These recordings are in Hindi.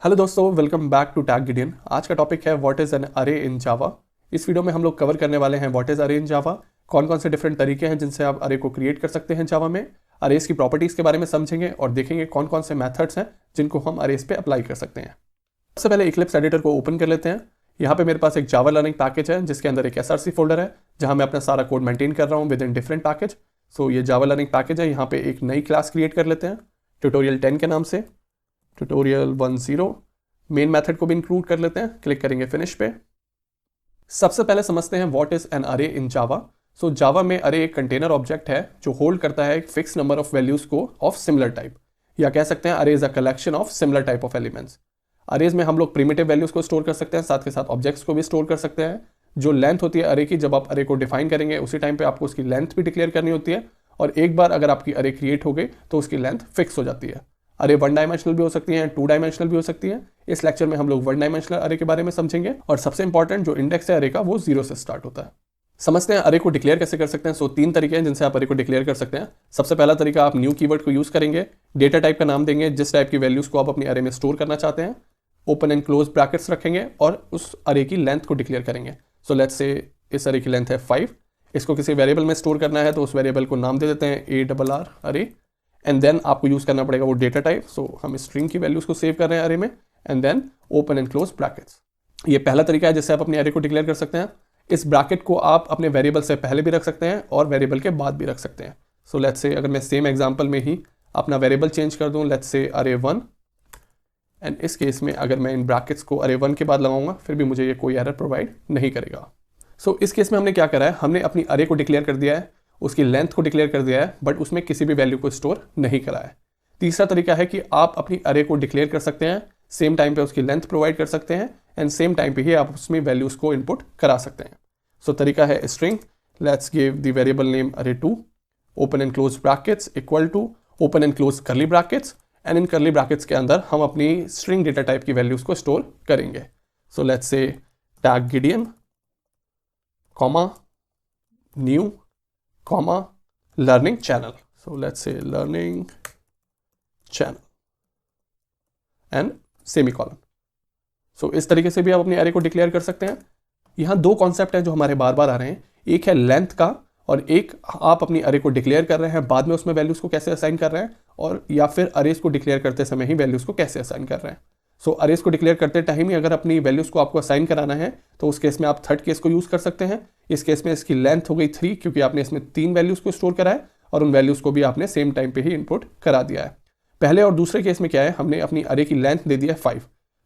हेलो दोस्तों, welcome back to tag Gideon. आज का टॉपिक है व्हाट इज़ एन अरे इन जावा। इस वीडियो में हम लोग कवर करने वाले हैं व्हाट इज़ अरे इन जावा, कौन कौन से डिफरेंट तरीके हैं जिनसे आप अरे को क्रिएट कर सकते हैं जावा में, अरेज की प्रॉपर्टीज़ के बारे में समझेंगे और देखेंगे कौन कौन से मेथड्स हैं जिनको हम अरेज पे अप्लाई कर सकते हैं। सबसे पहले इक्लिप्स एडिटर को ओपन कर लेते हैं। यहाँ पे मेरे पास एक जावा लर्निंग पैकेज है जिसके अंदर एक SRC फोल्डर है जहाँ मैं अपना सारा कोड मेंटेन कर रहा हूँ विद इन डिफरेंट पैकेज। सो ये जावा लर्निंग पैकेज है। यहाँ पे एक नई क्लास क्रिएट कर लेते हैं ट्यूटोरियल 10 के नाम से, ट्यूटोरियल 10। मेन मेथड को भी इंक्लूड कर लेते हैं, क्लिक करेंगे फिनिश पे। सबसे पहले समझते हैं व्हाट इज एन अरे इन जावा। सो जावा में अरे एक कंटेनर ऑब्जेक्ट है जो होल्ड करता है एक फिक्स नंबर ऑफ वैल्यूज को ऑफ सिमिलर टाइप, या कह सकते हैं अरे is a collection of similar type of elements. Arrays में हम लोग प्रिमिटिव वैल्यूज को स्टोर कर सकते हैं, साथ के साथ ऑब्जेक्ट्स को भी स्टोर कर सकते हैं। जो लेंथ होती है अरे की, जब आप अरे को डिफाइन करेंगे उसी टाइम पे आपको उसकी लेंथ भी डिक्लेयर करनी होती है, और एक बार अगर आपकी अरे क्रिएट हो गई तो उसकी लेंथ फिक्स हो जाती है। अरे 1 डायमेंशनल भी हो सकती है, 2 डायमेंशनल भी हो सकती है। इस लेक्चर में हम लोग 1 डायमेंशनल अरे के बारे में समझेंगे, और सबसे इंपॉर्टेंट जो इंडेक्स है अरे का वो 0 से स्टार्ट होता है। समझते हैं अरे को डिक्लेयर कैसे कर सकते हैं। सो 3 तरीके हैं जिनसे आप अरे को डिक्लेयर कर सकते हैं। सबसे पहला तरीका, आप न्यू कीवर्ड को यूज करेंगे, डेटा टाइप का नाम देंगे जिस टाइप की वैल्यूज को आप अपनी अरे में स्टोर करना चाहते हैं, ओपन एंड क्लोज ब्रैकेट्स रखेंगे और उस अरे की लेंथ को डिक्लेयर करेंगे। सो लेट्स से इस अरे की लेंथ है 5, इसको किसी वेरिएबल में स्टोर करना है तो उस वेरिएबल को नाम दे देते हैं ARR अरे, एंड देन आपको यूज करना पड़ेगा वो डेटा टाइप। सो हम स्ट्रिंग की वैल्यूज को सेव कर रहे हैं अरे में, and then open and close brackets. ये पहला तरीका है जिससे आप अपनी अरे को डिक्लेयर कर सकते हैं। इस ब्रैकेट को आप अपने वेरिएबल से पहले भी रख सकते हैं और वेरिएबल के बाद भी रख सकते हैं। सो लेट्स से अगर मैं सेम एग्जांपल में ही अपना वेरिएबल चेंज कर दूं, लेट्स से अरे 1, एंड इस केस में अगर मैं इन ब्रैकेट्स को अरे 1 के बाद लगाऊंगा फिर भी मुझे ये कोई एरर प्रोवाइड नहीं करेगा। सो इस केस में हमने क्या करा है, हमने अपनी अरे को डिक्लेयर कर दिया है, उसकी लेंथ को डिक्लेयर कर दिया है, बट उसमें किसी भी वैल्यू को स्टोर नहीं करा है। तीसरा तरीका है कि आप अपनी अरे को डिक्लेयर कर सकते हैं, सेम टाइम पे उसकी लेंथ प्रोवाइड कर सकते हैं, एंड सेम टाइम पे ही आप उसमें वैल्यूज को इनपुट करा सकते हैं। सो तरीका है string, let's give the variable name अरे2, open and close brackets equal to, open and close curly brackets, and in curly brackets के अंदर हम अपनी स्ट्रिंग डेटा टाइप की वैल्यूज को स्टोर करेंगे। So let's say tag Gideon comma new comma learning channel. So let's say learning channel and semicolon. So इस तरीके से भी आप अपनी अरे को डिक्लेयर कर सकते हैं। यहाँ 2 कॉन्सेप्ट हैं जो हमारे बार बार आ रहे हैं, एक है लेंथ का और एक आप अपनी अरे को डिक्लेयर कर रहे हैं, बाद में उसमें वैल्यूज को कैसे असाइन कर रहे हैं, और या फिर अरेज को डिक्लेयर करते समय ही वैल्यूज को कैसे असाइन कर रहे हैं। सो अरेज को डिक्लेयर करते टाइम ही अगर अपनी वैल्यूज को आपको असाइन कराना है तो उस केस में आप थर्ड केस को यूज कर सकते हैं। इस केस में इसकी लेंथ हो गई 3 क्योंकि आपने इसमें 3 वैल्यूज को स्टोर करा है और उन वैल्यूज को भी आपने सेम टाइम पे ही इनपुट करा दिया है। पहले और दूसरे केस में क्या है, हमने अपनी अरे की लेंथ दे दी है 5।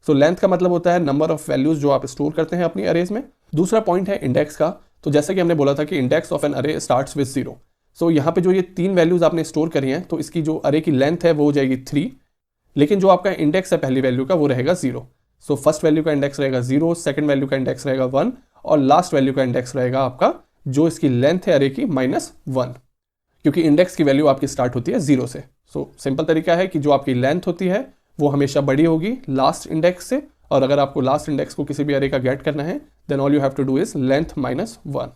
सो लेंथ का मतलब होता है नंबर ऑफ वैल्यूज जो आप स्टोर करते हैं अपनी अरेज में। दूसरा पॉइंट है इंडेक्स का। तो जैसे कि हमने बोला था कि इंडेक्स ऑफ एन अरे स्टार्ट्स विद 0। सो यहाँ पे जो ये 3 वैल्यूज आपने स्टोर करी हैं तो इसकी जो अरे की लेंथ है वो हो जाएगी 3, लेकिन जो आपका इंडेक्स है पहली वैल्यू का वो रहेगा 0। सो फर्स्ट वैल्यू का इंडेक्स रहेगा 0, सेकंड वैल्यू का इंडेक्स रहेगा 1, और लास्ट वैल्यू का इंडेक्स रहेगा आपका जो इसकी लेंथ है अरे की -1, क्योंकि इंडेक्स की वैल्यू आपकी स्टार्ट होती है 0 से। सो सिंपल तरीका है कि जो आपकी लेंथ होती है वो हमेशा बड़ी होगी लास्ट इंडेक्स से, और अगर आपको लास्ट इंडेक्स को किसी भी अरे का गेट करना है then all you have to do is length -1।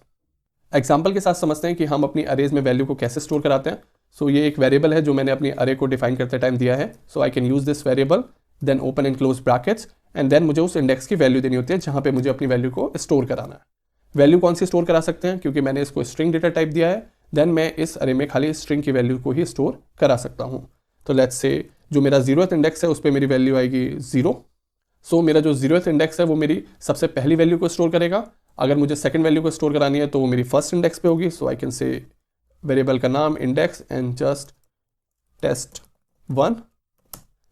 Example के साथ समझते हैं कि हम अपनी अरेज में वैल्यू को कैसे स्टोर कराते हैं। सो ये एक वेरिएबल है जो मैंने अपनी अरे को डिफाइन करते टाइम दिया है। So I can use this variable, then open and close brackets, and then मुझे उस इंडेक्स की वैल्यू देनी होती है जहाँ पे मुझे अपनी वैल्यू को स्टोर कराना है। वैल्यू कौन सी स्टोर करा सकते हैं, क्योंकि मैंने इसको स्ट्रिंग डेटा टाइप दिया है, देन मैं इस अरे में खाली स्ट्रिंग की वैल्यू को ही स्टोर करा सकता हूँ। तो लेट्स से जो मेरा 0th इंडेक्स है उस पर मेरी वैल्यू आएगी 0। सो मेरा जो 0th इंडेक्स है वो मेरी सबसे पहली वैल्यू को स्टोर करेगा। अगर मुझे सेकंड वैल्यू को स्टोर करानी है तो वो मेरी फर्स्ट इंडेक्स पे होगी। सो आई कैन से वेरिएबल का नाम index and just test1।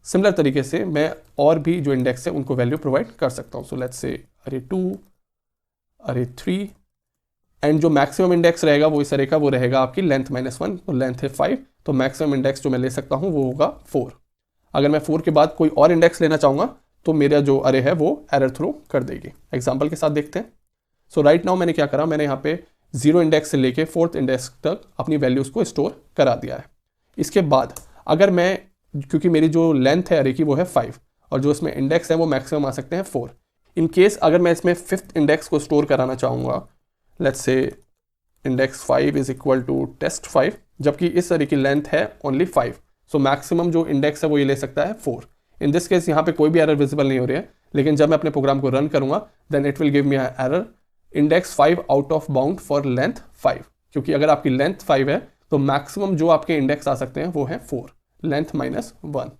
Similar तरीके से मैं और भी जो इंडेक्स है उनको वैल्यू प्रोवाइड कर सकता हूँ। सो लेट्स से अरे2, अरे3, एंड जो मैक्सिमम इंडेक्स रहेगा वो इस अरे का वो रहेगा आपकी लेंथ -1। तो लेंथ है 5, तो मैक्सिमम इंडेक्स जो मैं ले सकता हूँ वो होगा 4। अगर मैं 4 के बाद कोई और इंडेक्स लेना चाहूँगा तो मेरा जो अरे है वो एरर थ्रो कर देगी। एग्जाम्पल के साथ देखते हैं। सो राइट नाउ मैंने क्या करा, मैंने यहाँ पे 0 इंडेक्स से लेके 4th इंडेक्स तक अपनी वैल्यूज़ को स्टोर करा दिया है। इसके बाद अगर मैं, क्योंकि मेरी जो लेंथ है अरे की वो है 5 और जो इसमें इंडेक्स है वो मैक्सिमम आ सकते हैं 4। इन केस अगर मैं इसमें 5th इंडेक्स को स्टोर कराना चाहूँगा, let's say index 5 is equal to test5, जबकि इस अरे की लेंथ है ओनली 5, सो मैक्सिमम जो इंडेक्स है वो ये ले सकता है 4। इन दिस केस यहाँ पे कोई भी एरर विजिबल नहीं हो रही है, लेकिन जब मैं अपने प्रोग्राम को रन करूंगा then it will give me error index 5 out of bound for length 5, क्योंकि अगर आपकी लेंथ 5 है तो मैक्सिमम जो आपके इंडेक्स आ सकते हैं वो है 4, लेंथ -1।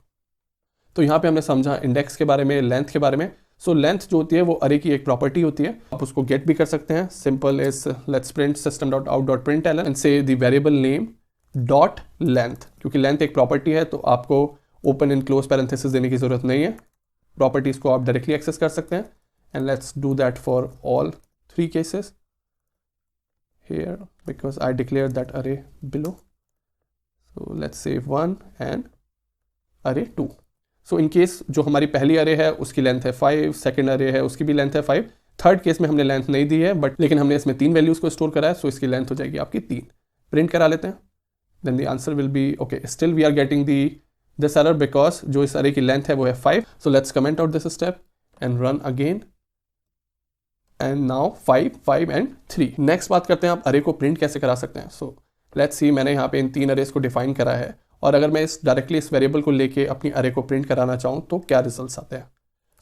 तो यहाँ पे हमने समझा इंडेक्स के बारे में, लेंथ के बारे में। सो लेंथ जो होती है वो अरे की एक प्रॉपर्टी होती है, आप उसको गेट भी कर सकते हैं। Simple is let's print system.out.println and say the variable name dot length, क्योंकि लेंथ एक प्रॉपर्टी है तो आपको ओपन एंड क्लोज पैरेंथेसिस देने की जरूरत नहीं है, प्रॉपर्टीज को आप डायरेक्टली एक्सेस कर सकते हैं। And let's do that for all 3 cases here because I declared that array below. So let's say 1 and array 2. So in case जो हमारी पहली array है उसकी लेंथ है 5, सेकेंड array है उसकी भी लेंथ है 5, थर्ड केस में हमने लेंथ नहीं दी है बट लेकिन हमने इसमें 3 वैल्यूज को स्टोर करा है, सो इसकी लेंथ हो जाएगी आपकी 3। प्रिंट करा लेते हैं, then the answer will be okay. Still we are getting this error because जो इस array की लेंथ है वो है 5। So let's comment out this step and run again and now 5, 5 and 3। Next बात करते हैं आप अरे को प्रिंट कैसे करा सकते हैं। सो लेट्स सी, मैंने यहाँ पे इन 3 अरेज को डिफाइन करा है और अगर मैं डायरेक्टली इस वेरिएबल को लेके अपनी अरे को प्रिंट कराना चाहूँ तो क्या रिजल्ट्स आते हैं।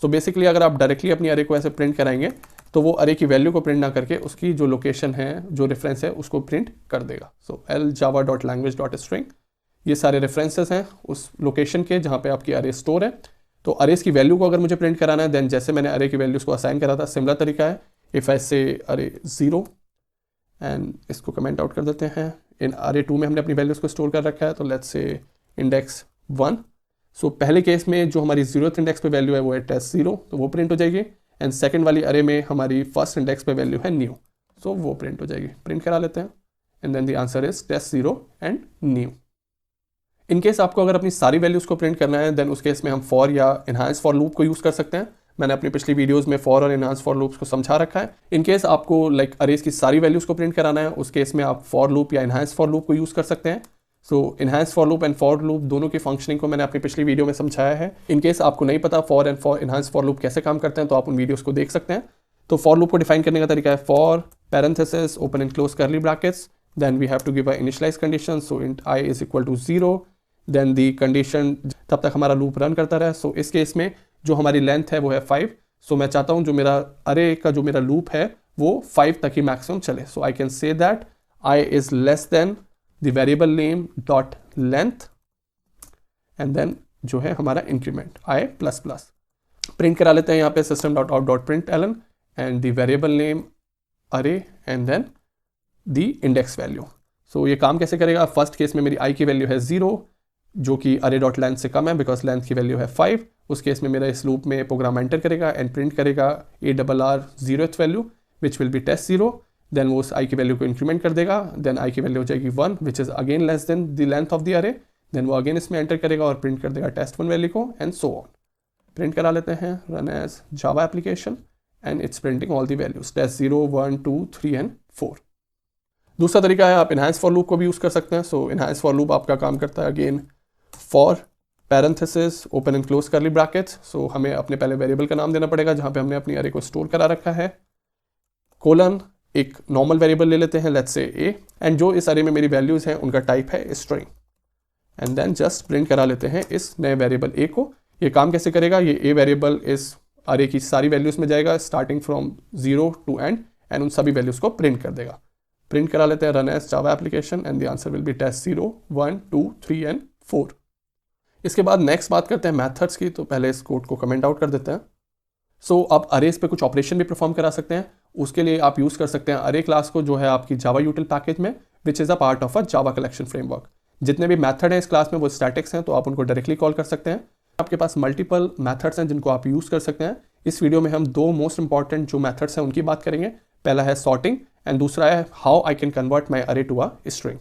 सो बेसिकली अगर आप डायरेक्टली अपनी अरे को ऐसे प्रिंट कराएंगे तो वो अरे की वैल्यू को प्रिंट ना करके उसकी जो लोकेशन है, जो रेफरेंस है उसको प्रिंट कर देगा। सो ljava.language.string ये सारे रेफरेंसेस हैं उस लोकेशन के जहाँ पे आपकी अरे स्टोर है। तो अरेज की वैल्यू को अगर मुझे प्रिंट कराना है देन जैसे मैंने अरे की वैल्यूज को असाइन करा था सिमिलर तरीका है। इफ आई से अरे 0 एंड इसको कमेंट आउट कर देते हैं। इन अरे 2 में हमने अपनी वैल्यूज को स्टोर कर रखा है, तो लेट्स से इंडेक्स 1। सो पहले केस में जो हमारी 0th इंडेक्स पे वैल्यू है वो है test0, तो वो प्रिंट हो जाएगी। एंड सेकंड वाली अरे में हमारी फर्स्ट इंडेक्स पे वैल्यू है न्यू, सो वो प्रिंट हो जाएगी। प्रिंट करा लेते हैं and then the answer is test0 and new. In case आपको अगर अपनी सारी वैल्यूज को प्रिंट करना है देन उस केस में हम फॉर या इनहांस फॉर लूप को यूज कर सकते हैं। मैंने अपनी पिछली वीडियोस में फॉर और इनहांस फॉर लूप्स को समझा रखा है। इन केस आपको लाइक अरेज की सारी वैल्यूज को प्रिंट कराना है उस केस में आप फॉर लूप या इनहांस फॉर लूप को यूज कर सकते हैं। So enhance for loop and for loop दोनों की फंक्शनिंग को मैंने अपनी पिछली वीडियो में समझाया है। इन केस आपको नहीं पता for and for enhance for loop कैसे काम करते हैं तो आप उन वीडियोस को देख सकते हैं। तो फॉर लूप को डिफाइन करने का तरीका है for parenthesis open and close curly brackets, then we have to give a initialize condition, so int i is equal to 0, then the condition तब तक हमारा लूप रन करता रहे। सो इस केस में जो हमारी लेंथ है वो है 5। सो मैं चाहता हूं जो मेरा अरे का जो मेरा लूप है वो 5 तक ही मैक्सिमम चले। So I can say that i is less than the variable name dot length and then जो है हमारा increment i plus plus. Print करा लेते हैं यहाँ पे system.out.println and the variable name array and then the index value. So ये काम कैसे करेगा, फर्स्ट केस में मेरी i की वैल्यू है 0 जो कि अरे डॉट लेंथ से कम है बिकॉज लेंथ की वैल्यू है 5। उस केस में मेरा इस लूप में प्रोग्राम एंटर करेगा एंड प्रिंट करेगा ARR 0th value which will be test0, देन वो उस i की वैल्यू को इंक्रीमेंट कर देगा, देन i की वैल्यू हो जाएगी 1 which is again less than the length of the अरे, देन वो अगेन इसमें एंटर करेगा और प्रिंट कर देगा test1 वैल्यू को एंड सो ऑन। प्रिंट करा लेते हैं run as Java application and it's printing all the values test0 1 2 3 and 4। दूसरा तरीका है आप इनहांस फॉर लूप को भी यूज कर सकते हैं। सो इनहांस फॉर लूप आपका काम करता है again for parenthesis open and close curly brackets. So हमें अपने पहले वेरिएबल का नाम देना पड़ेगा जहां पे हमने अपनी अरे को स्टोर करा रखा है, कोलन एक नॉर्मल वेरिएबल ले लेते हैं लेट्स से a, एंड जो इस अरे में मेरी वैल्यूज हैं उनका टाइप है string, and then just print करा लेते हैं इस नए वेरिएबल a को। ये काम कैसे करेगा, ये a वेरिएबल इस अरे की सारी वैल्यूज में जाएगा स्टार्टिंग फ्रॉम 0 टू एंड उन सभी वैल्यूज को प्रिंट कर देगा। प्रिंट करा लेते हैं run as Java application and the answer will be test0 1 2 3 and 4। इसके बाद नेक्स्ट बात करते हैं मेथड्स की, तो पहले इस कोड को कमेंट आउट कर देते हैं। सो आप अरेज पे कुछ ऑपरेशन भी परफॉर्म करा सकते हैं, उसके लिए आप यूज कर सकते हैं अरे क्लास को जो है आपकी जावा यूटिल पैकेज में which is a part of a Java collection framework. जितने भी मेथड हैं इस क्लास में वो स्टैटिक्स हैं तो आप उनको डायरेक्टली कॉल कर सकते हैं। आपके पास मल्टीपल मेथड्स हैं जिनको आप यूज कर सकते हैं। इस वीडियो में हम 2 मोस्ट इंपॉर्टेंट जो मेथड्स हैं उनकी बात करेंगे। पहला है सॉर्टिंग एंड दूसरा है हाउ आई कैन कन्वर्ट माई अरे टू अ स्ट्रिंग।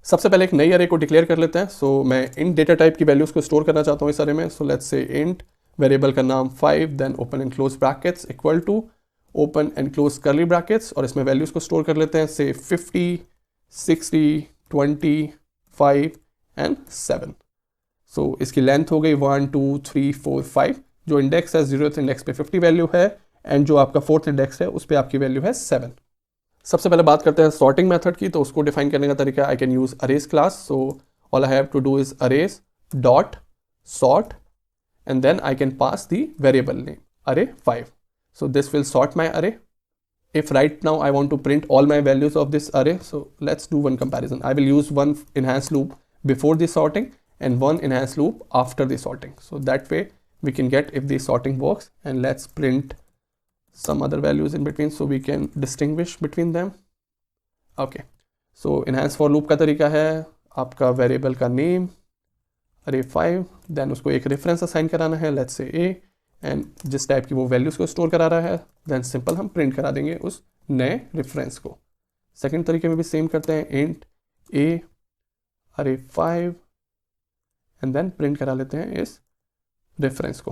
सबसे पहले एक नई अरे को डिक्लेयर कर लेते हैं। सो मैं इन डेटा टाइप की वैल्यूज को स्टोर करना चाहता हूँ इस अरे में। So let's say int variable का नाम 5, then open and close brackets equal to open and close curly brackets, और इसमें वैल्यूज को स्टोर कर लेते हैं से 50 60 20 5 एंड 7। सो इसकी लेंथ हो गई 1 2 3 4 5। जो इंडेक्स है 0th इंडेक्स पे 50 वैल्यू है एंड जो आपका 4th इंडेक्स है उस पर आपकी वैल्यू है 7। सबसे पहले बात करते हैं सॉर्टिंग मेथड की। तो उसको डिफाइन करने का तरीका I can use arrays class. So all I have to do is arrays dot sort and then I can pass the variable name array 5. So this will sort my array. If right now I want to print all my values of this array, so let's do one comparison. I will use one enhanced loop before the sorting and one enhanced loop after the sorting. So that way we can get if the sorting works, and let's print some other values in between so we can distinguish between them. Okay, so enhanced for loop का तरीका है आपका वेरिएबल का नेम array 5, देन उसको एक रेफरेंस असाइन कराना है, लेट्स से a, एंड जिस टाइप की वो वैल्यूज़ को स्टोर करा रहा है देन सिंपल हम प्रिंट करा देंगे उस नए रेफरेंस को। सेकंड तरीके में भी सेम करते हैं, int a array 5 and then print करा लेते हैं इस रेफरेंस को।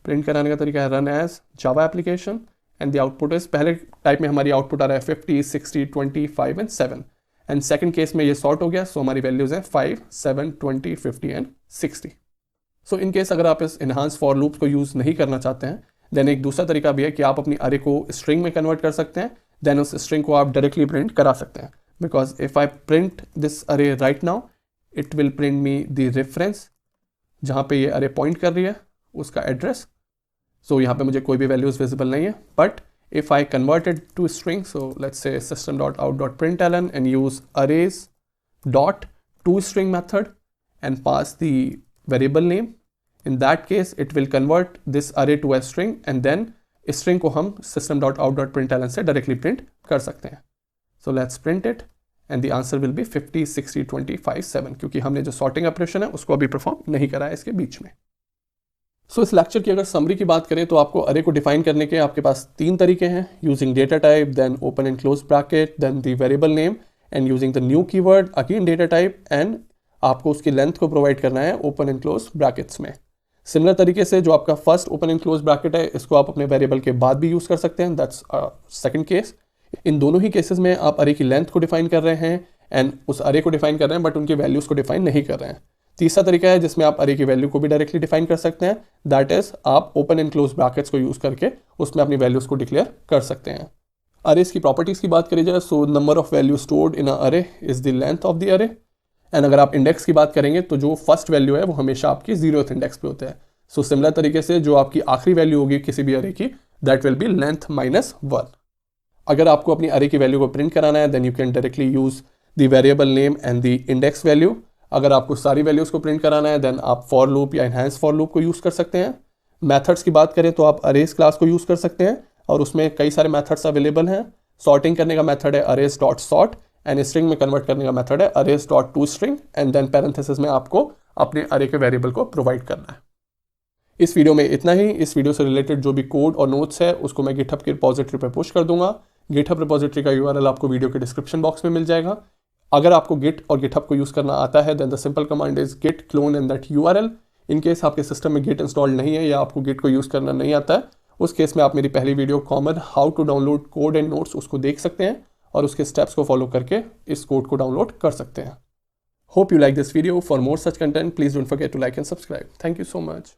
प्रिंट कराने का तरीका है run as Java application and the output is, पहले टाइप में हमारी आउटपुट आ रहा है 50, 60, 20, 5 एंड 7, एंड सेकंड केस में ये सॉर्ट हो गया, सो हमारी वैल्यूज हैं 5, 7, 20, 50 एंड 60। सो इन केस अगर आप इस इनहांस फॉर लूप को यूज़ नहीं करना चाहते हैं देन एक दूसरा तरीका भी है कि आप अपनी अरे को स्ट्रिंग में कन्वर्ट कर सकते हैं, देन उस स्ट्रिंग को आप डायरेक्टली प्रिंट करा सकते हैं। Because if I print this array right now it will print me the reference जहाँ पे ये अरे पॉइंट कर रही है उसका एड्रेस। सो यहाँ पे मुझे कोई भी वैल्यूज विजिबल नहीं है, but if I convert it to a string, so let's say system.out.println and use arrays dot toString method and pass the variable name, in that case it will convert this array to a string and then string को हम system.out.println से directly print कर सकते हैं। So let's print it and the answer will be 50, 60, 20, 5, 7, क्योंकि हमने जो sorting operation है उसको अभी परफॉर्म नहीं करा है इसके बीच में। सो इस लेक्चर की अगर समरी की बात करें तो आपको अरे को डिफाइन करने के आपके पास 3 तरीके हैं, using data type, then open and close bracket, then the variable name, and using the new keyword again data type, and आपको उसकी लेंथ को प्रोवाइड करना है ओपन एंड क्लोज ब्रैकेट्स में। सिमिलर तरीके से जो आपका first open and close bracket है इसको आप अपने वेरिएबल के बाद भी यूज़ कर सकते हैं, दैट्स सेकेंड केस। इन दोनों ही केसेस में आप अरे की लेंथ को डिफाइन कर रहे हैं एंड उस अरे को डिफाइन कर रहे हैं बट उनकी वैल्यूज़ को डिफाइन नहीं कर रहे हैं। तीसरा तरीका है जिसमें आप अरे की वैल्यू को भी डायरेक्टली डिफाइन कर सकते हैं, दैट इज आप ओपन एंड क्लोज ब्रैकेट्स को यूज करके उसमें अपनी वैल्यूज को डिक्लेयर कर सकते हैं। अरेज की प्रॉपर्टीज की बात करी जाए, so number of value stored in array is the length of the array, and अगर आप इंडेक्स की बात करेंगे तो जो फर्स्ट वैल्यू है वो हमेशा आपकी 0th इंडेक्स पे होता है। सो सिमिलर तरीके से जो आपकी आखिरी वैल्यू होगी किसी भी अरे की दैट विल बी लेंथ -1। अगर आपको अपनी अरे की वैल्यू को प्रिंट कराना है then you can directly use the variable name and the index value. अगर आपको सारी वैल्यूज़ को प्रिंट कराना है देन आप फॉर लूप या एनहांस फॉर लूप को यूज़ कर सकते हैं। मेथड्स की बात करें तो आप अरेज क्लास को यूज़ कर सकते हैं और उसमें कई सारे मेथड्स अवेलेबल हैं। सॉर्टिंग करने का मेथड है arrays dot sort and string में कन्वर्ट करने का मेथड है arrays dot to string and then parenthesis में आपको अपने अरे के वेरिएबल को प्रोवाइड करना है। इस वीडियो में इतना ही। इस वीडियो से रिलेटेड जो भी कोड और नोट्स है उसको मैं गिटहब की रिपोजिटरी पर पुश कर दूंगा। गिटहब रिपोजिटरी का URL आपको वीडियो के डिस्क्रिप्शन बॉक्स में मिल जाएगा। अगर आपको गिट और गिटहब को यूज़ करना आता है then the simple command is git clone in that URL। In case आपके सिस्टम में गिट इंस्टॉल नहीं है या आपको गिट को यूज़ करना नहीं आता है उस केस में आप मेरी पहली video common how to download code and notes उसको देख सकते हैं और उसके स्टेप्स को फॉलो करके इस कोड को डाउनलोड कर सकते हैं। Hope you like this video. For more such content please don't forget to like and subscribe. Thank you so much.